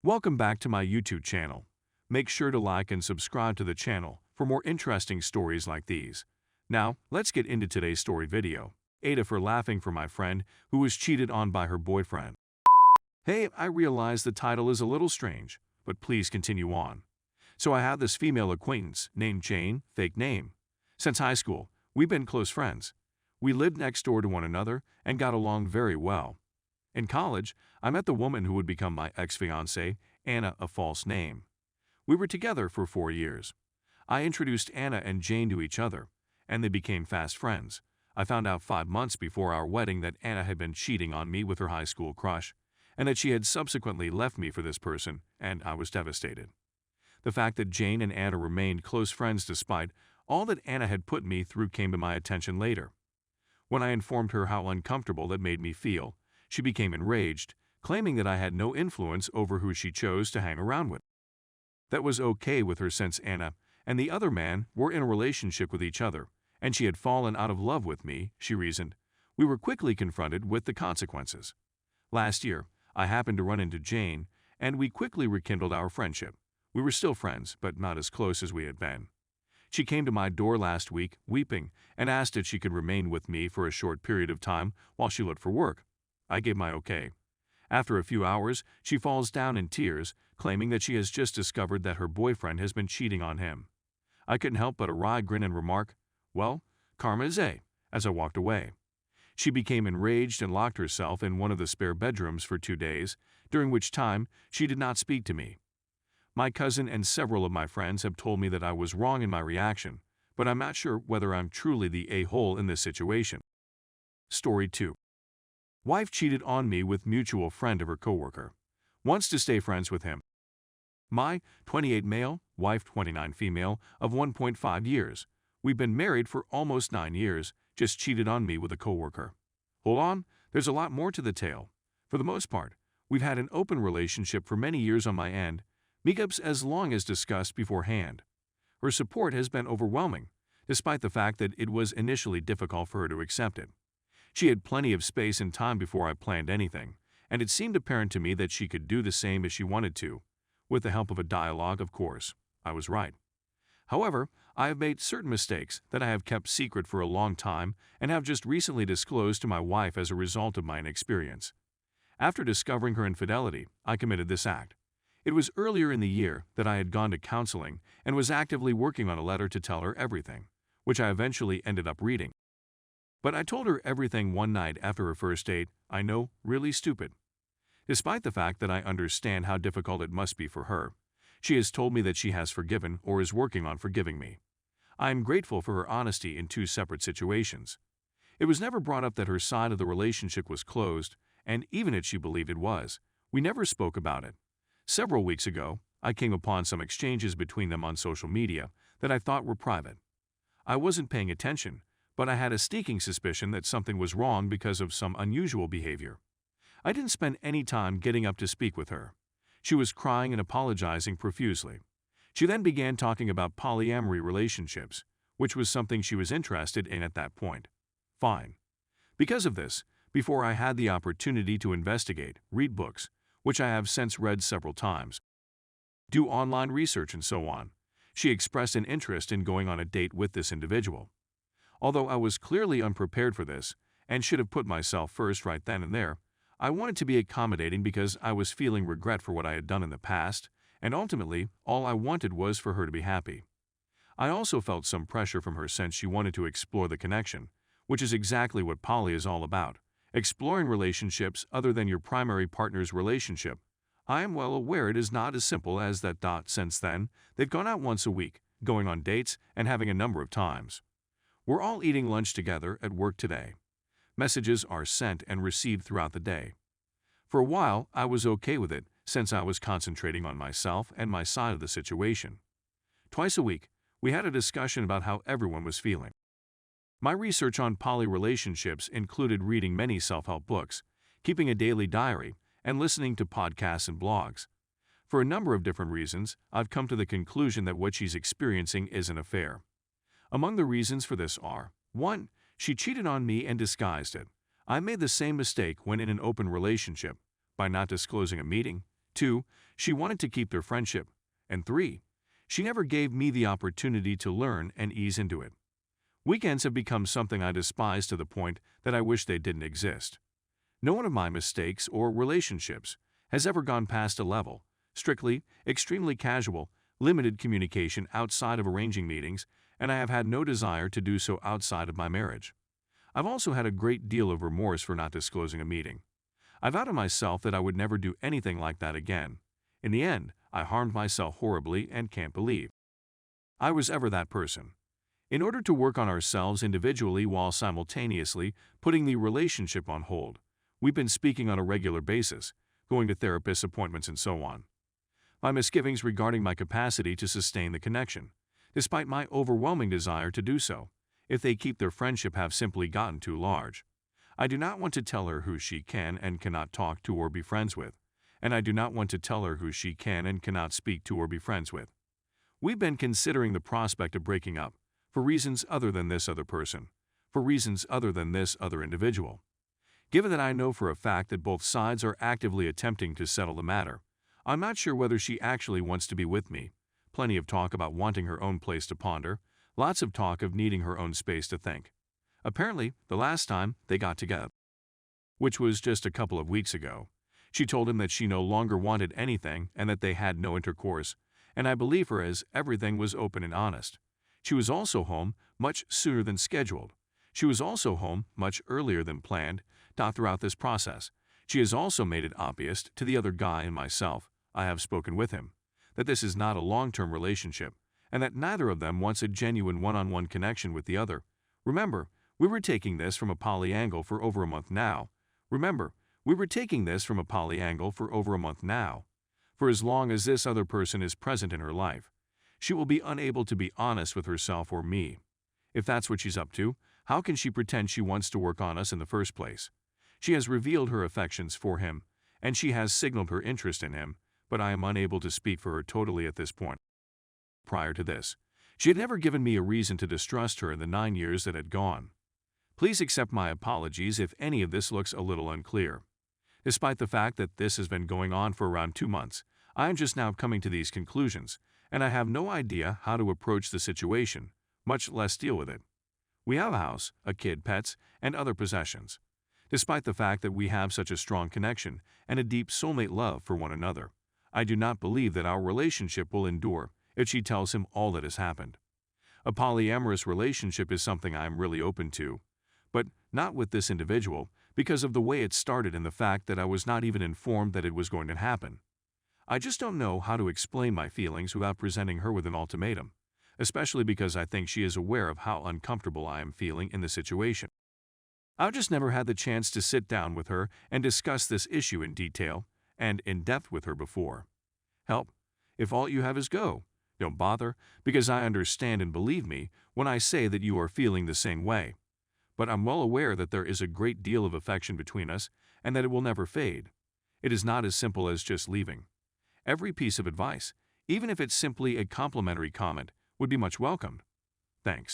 Welcome back to my YouTube channel. Make sure to like and subscribe to the channel for more interesting stories like these. Now, let's get into today's story video. Ada for laughing for my friend who was cheated on by her boyfriend. Hey, I realize the title is a little strange, but please continue on. So I have this female acquaintance named Jane, fake name. Since high school, we've been close friends. We lived next door to one another and got along very well. In college, I met the woman who would become my ex-fiancée, Anna, a false name. We were together for 4 years. I introduced Anna and Jane to each other, and they became fast friends. I found out 5 months before our wedding that Anna had been cheating on me with her high school crush, and that she had subsequently left me for this person, and I was devastated. The fact that Jane and Anna remained close friends despite all that Anna had put me through came to my attention later. When I informed her how uncomfortable that made me feel, she became enraged, claiming that I had no influence over who she chose to hang around with. That was okay with her since Anna and the other man were in a relationship with each other, and she had fallen out of love with me, she reasoned. We were quickly confronted with the consequences. Last year, I happened to run into Jane, and we quickly rekindled our friendship. We were still friends, but not as close as we had been. She came to my door last week, weeping, and asked if she could remain with me for a short period of time while she looked for work. I gave my okay. After a few hours, she falls down in tears, claiming that she has just discovered that her boyfriend has been cheating on him. I couldn't help but a wry grin and remark, "Well, karma is A," as I walked away. She became enraged and locked herself in one of the spare bedrooms for 2 days, during which time she did not speak to me. My cousin and several of my friends have told me that I was wrong in my reaction, but I'm not sure whether I'm truly the a-hole in this situation. Story 2. Wife cheated on me with mutual friend of her coworker. Wants to stay friends with him. My 28 male, wife 29 female, of 1.5 years. We've been married for almost 9 years, just cheated on me with a coworker. Hold on, there's a lot more to the tale. For the most part, we've had an open relationship for many years on my end, meetups as long as discussed beforehand. Her support has been overwhelming, despite the fact that it was initially difficult for her to accept it. She had plenty of space and time before I planned anything, and it seemed apparent to me that she could do the same if she wanted to, with the help of a dialogue, of course. I was right. However, I have made certain mistakes that I have kept secret for a long time and have just recently disclosed to my wife as a result of my inexperience. After discovering her infidelity, I committed this act. It was earlier in the year that I had gone to counseling and was actively working on a letter to tell her everything, which I eventually ended up reading. But I told her everything one night after her first date, I know, really stupid. Despite the fact that I understand how difficult it must be for her, she has told me that she has forgiven or is working on forgiving me. I am grateful for her honesty in 2 separate situations. It was never brought up that her side of the relationship was closed, and even if she believed it was, we never spoke about it. Several weeks ago, I came upon some exchanges between them on social media that I thought were private. I wasn't paying attention, but I had a sneaking suspicion that something was wrong because of some unusual behavior. I didn't spend any time getting up to speak with her. She was crying and apologizing profusely. She then began talking about polyamory relationships, which was something she was interested in at that point. Fine. Because of this, before I had the opportunity to investigate, read books, which I have since read several times, do online research and so on, she expressed an interest in going on a date with this individual. Although I was clearly unprepared for this and should have put myself first right then and there, I wanted to be accommodating because I was feeling regret for what I had done in the past, and ultimately, all I wanted was for her to be happy. I also felt some pressure from her since she wanted to explore the connection, which is exactly what poly is all about, exploring relationships other than your primary partner's relationship. I am well aware it is not as simple as that. Since then, they've gone out once a week, going on dates and having a number of times. We're all eating lunch together at work today. Messages are sent and received throughout the day. For a while, I was okay with it since I was concentrating on myself and my side of the situation. Twice a week, we had a discussion about how everyone was feeling. My research on poly relationships included reading many self-help books, keeping a daily diary, and listening to podcasts and blogs. For a number of different reasons, I've come to the conclusion that what she's experiencing is an affair. Among the reasons for this are: 1. She cheated on me and disguised it. I made the same mistake when in an open relationship, by not disclosing a meeting, 2. She wanted to keep their friendship. And 3. She never gave me the opportunity to learn and ease into it. Weekends have become something I despise to the point that I wish they didn't exist. No one of my mistakes or relationships has ever gone past a level, strictly, extremely casual, limited communication outside of arranging meetings, and I have had no desire to do so outside of my marriage. I've also had a great deal of remorse for not disclosing a meeting. I vowed to myself that I would never do anything like that again. In the end, I harmed myself horribly and can't believe I was ever that person. In order to work on ourselves individually while simultaneously putting the relationship on hold, we've been speaking on a regular basis, going to therapist appointments and so on. My misgivings regarding my capacity to sustain the connection, despite my overwhelming desire to do so, if they keep their friendship have simply gotten too large. I do not want to tell her who she can and cannot talk to or be friends with, and I do not want to tell her who she can and cannot speak to or be friends with. We've been considering the prospect of breaking up, for reasons other than this other person, for reasons other than this other individual. Given that I know for a fact that both sides are actively attempting to settle the matter, I'm not sure whether she actually wants to be with me. Plenty of talk about wanting her own place to ponder, lots of talk of needing her own space to think. Apparently, the last time they got together, which was just a couple of weeks ago, she told him that she no longer wanted anything and that they had no intercourse, and I believe her as everything was open and honest. She was also home much sooner than scheduled. She was also home much earlier than planned. Throughout this process, she has also made it obvious to the other guy and myself, I have spoken with him, that this is not a long-term relationship, and that neither of them wants a genuine one-on-one connection with the other. Remember, we were taking this from a poly angle for over a month now. For as long as this other person is present in her life, she will be unable to be honest with herself or me. If that's what she's up to, how can she pretend she wants to work on us in the first place? She has revealed her affections for him, and she has signaled her interest in him, but I am unable to speak for her totally at this point. Prior to this, she had never given me a reason to distrust her in the 9 years that had gone. Please accept my apologies if any of this looks a little unclear. Despite the fact that this has been going on for around 2 months, I am just now coming to these conclusions, and I have no idea how to approach the situation, much less deal with it. We have a house, a kid, pets, and other possessions. Despite the fact that we have such a strong connection and a deep soulmate love for one another, I do not believe that our relationship will endure if she tells him all that has happened. A polyamorous relationship is something I am really open to, but not with this individual because of the way it started and the fact that I was not even informed that it was going to happen. I just don't know how to explain my feelings without presenting her with an ultimatum, especially because I think she is aware of how uncomfortable I am feeling in the situation. I've just never had the chance to sit down with her and discuss this issue in detail and in depth with her before. Help. If all you have is go, don't bother, because I understand and believe me when I say that you are feeling the same way. But I'm well aware that there is a great deal of affection between us and that it will never fade. It is not as simple as just leaving. Every piece of advice, even if it's simply a complimentary comment, would be much welcomed. Thanks.